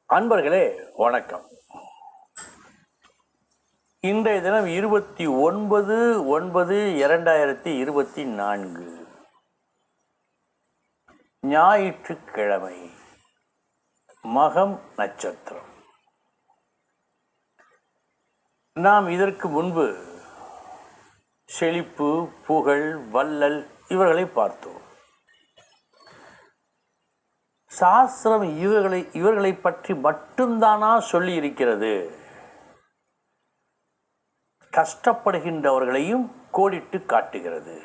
அன்பர்களே வணக்கம். இன்றைய தினம் 29/9/2024 ஞாயிற்றுக்கிழமை, மகம் நட்சத்திரம். நாம் இதற்கு முன்பு செழிப்பு, புகழ், வள்ளல் இவர்களை பார்த்தோம். சாஸ்திரம் இவர்களை பற்றி மட்டும்தானா சொல்லி இருக்கிறது? கஷ்டப்படுகின்றவர்களையும் கோடிட்டு காட்டுகிறது.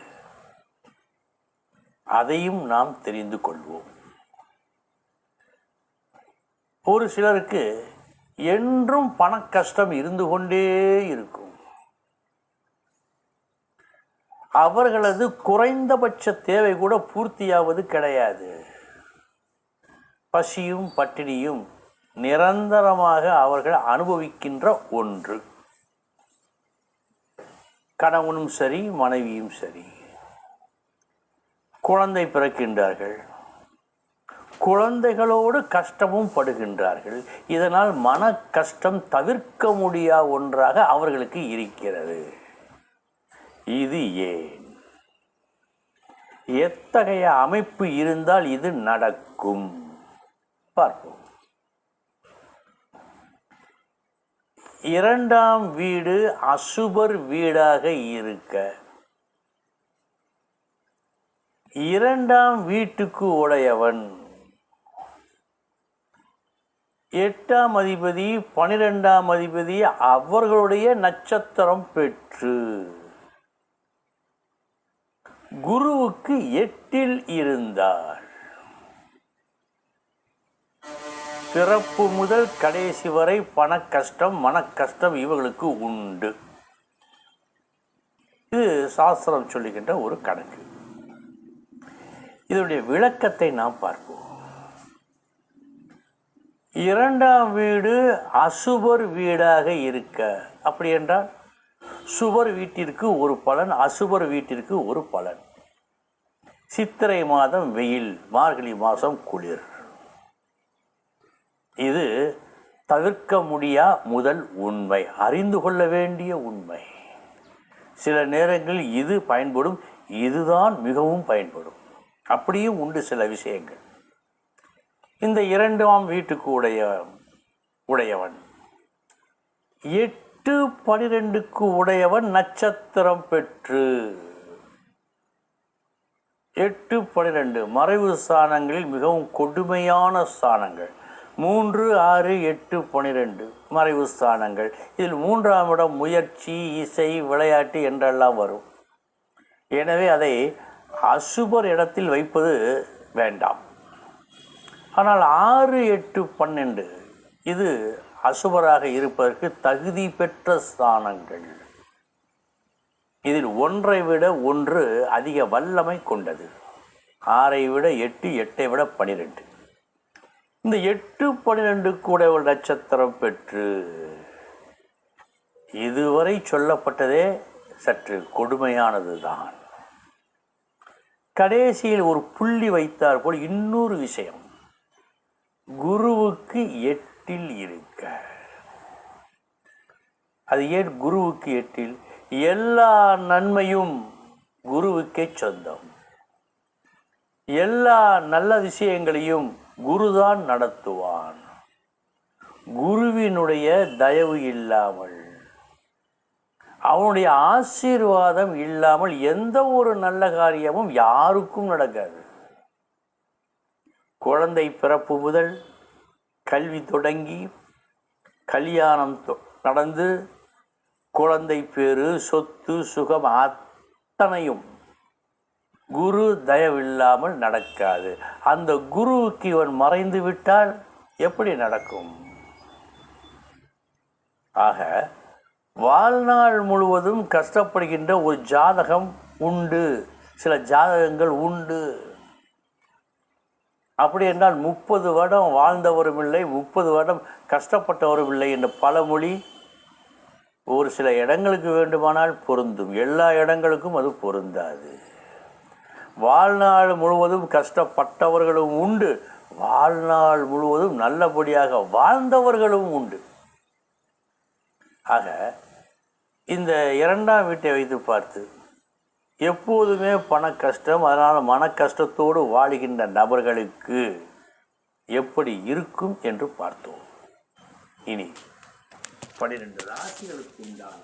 அதையும் நாம் தெரிந்து கொள்வோம். ஒரு சிலருக்கு என்றும் பண கஷ்டம் இருந்து கொண்டே இருக்கும். அவர்களது குறைந்தபட்ச தேவை கூட பூர்த்தியாவது கிடையாது. பசியும் பட்டினியும் நிரந்தரமாக அவர்கள் அனுபவிக்கின்ற ஒன்று. கணவனும் சரி, மனைவியும் சரி. குழந்தை பிறக்கின்றார்கள், குழந்தைகளோடு கஷ்டமும் படுகின்றார்கள். இதனால் மன கஷ்டம் தவிர்க்க முடியாத ஒன்றாக அவர்களுக்கு இருக்கிறது. இது ஏன்? எத்தகைய அமைப்பு இருந்தால் இது நடக்கும் பார்ப்போம். இரண்டாம் வீடு அசுபர் வீடாக இருக்க, இரண்டாம் வீட்டுக்கு உடையவன் 8ஆம் அதிபதி 12ஆம் அதிபதி அவர்களுடைய நட்சத்திரம் பெற்று குருவுக்கு 8இல் இருந்தார். பிறப்பு முதல் கடைசி வரை பண கஷ்டம், மன கஷ்டம் இவர்களுக்கு உண்டு. இது சாஸ்திரம் சொல்லுகின்ற ஒரு கணக்கு. இதனுடைய விளக்கத்தை நாம் பார்ப்போம். இரண்டாம் வீடு அசுபர் வீடாக இருக்க, அப்படி என்றால் சுபர் வீட்டிற்கு ஒரு பலன், அசுபர் வீட்டிற்கு ஒரு பலன். சித்திரை மாதம் வெயில், மார்கழி மாதம் குளிர். இது தவிர்க்க முடியா முதல் உண்மை, அறிந்து கொள்ள வேண்டிய உண்மை. சில நேரங்களில் இது பயன்படும், இதுதான் மிகவும் பயன்படும். அப்படியும் உண்டு சில விஷயங்கள். இந்த இரண்டாம் வீட்டுக்கு உடையவன் 8-12க்கு உடையவன் நட்சத்திரம் பெற்று 8-12 மறைவு ஸ்தானங்களில் மிகவும் கொடுமையான ஸ்தானங்கள். 3, 6, 8, 12 மறைவு ஸ்தானங்கள். இதில் 3ஆம் இடம் முயற்சி, இசை, விளையாட்டு என்றெல்லாம் வரும். எனவே அதை அசுபர் இடத்தில் வைப்பது வேண்டாம். ஆனால் 6, 8, 12 இது அசுபராக இருப்பதற்கு தகுதி பெற்ற ஸ்தானங்கள். இதில் ஒன்றை விட ஒன்று அதிக வல்லமை கொண்டது. 6ஐ விட 8, 8ஐ விட 12. இந்த 8-12 கூட ஒரு நட்சத்திரம் பெற்று இதுவரை சொல்லப்பட்டதே சற்று கொடுமையானது தான். கடைசியில் ஒரு புள்ளி வைத்தார் போல் இன்னொரு விஷயம். குருவுக்கு 8இல் இருக்க, அது ஏன் குருவுக்கு 8இல்? எல்லா நன்மையும் குருவுக்கே சொந்தம். எல்லா நல்ல விஷயங்களையும் குருதான் நடத்துவான். குருவினுடைய தயவு இல்லாமல், அவனுடைய ஆசீர்வாதம் இல்லாமல் எந்த ஒரு நல்ல காரியமும் யாருக்கும் நடக்காது. குழந்தை பிறப்பு முதல் கல்வி தொடங்கி கல்யாணம் நடந்து குழந்தை பேரு, சொத்து, சுகம் அத்தனையும் குரு தயவில்லாமல் நடக்காது. அந்த குருவுக்கு இவன் மறைந்து விட்டால் எப்படி நடக்கும்? ஆக வாழ்நாள் முழுவதும் கஷ்டப்படுகின்ற ஒரு ஜாதகம் உண்டு, சில ஜாதகங்கள் உண்டு. அப்படி என்றால் 30 வருடம் வாழ்ந்தவரும் இல்லை, 30 வருடம் கஷ்டப்பட்டவரும் இல்லை என்ற பழமொழி ஒரு சில இடங்களுக்கு வேண்டுமானால் பொருந்தும், எல்லா இடங்களுக்கும் அது பொருந்தாது. வாழ்நாள் முழுவதும் கஷ்டப்பட்டவர்களும் உண்டு, வாழ்நாள் முழுவதும் நல்லபடியாக வாழ்ந்தவர்களும் உண்டு. ஆக இந்த 2ஆம் வீட்டை வைத்து பார்த்து எப்போதுமே பண கஷ்டம், அதனால் மன கஷ்டத்தோடு வாழுகின்ற நபர்களுக்கு எப்படி இருக்கும் என்று பார்த்தோம். இனி 12 ராசிகளுக்கு உண்டான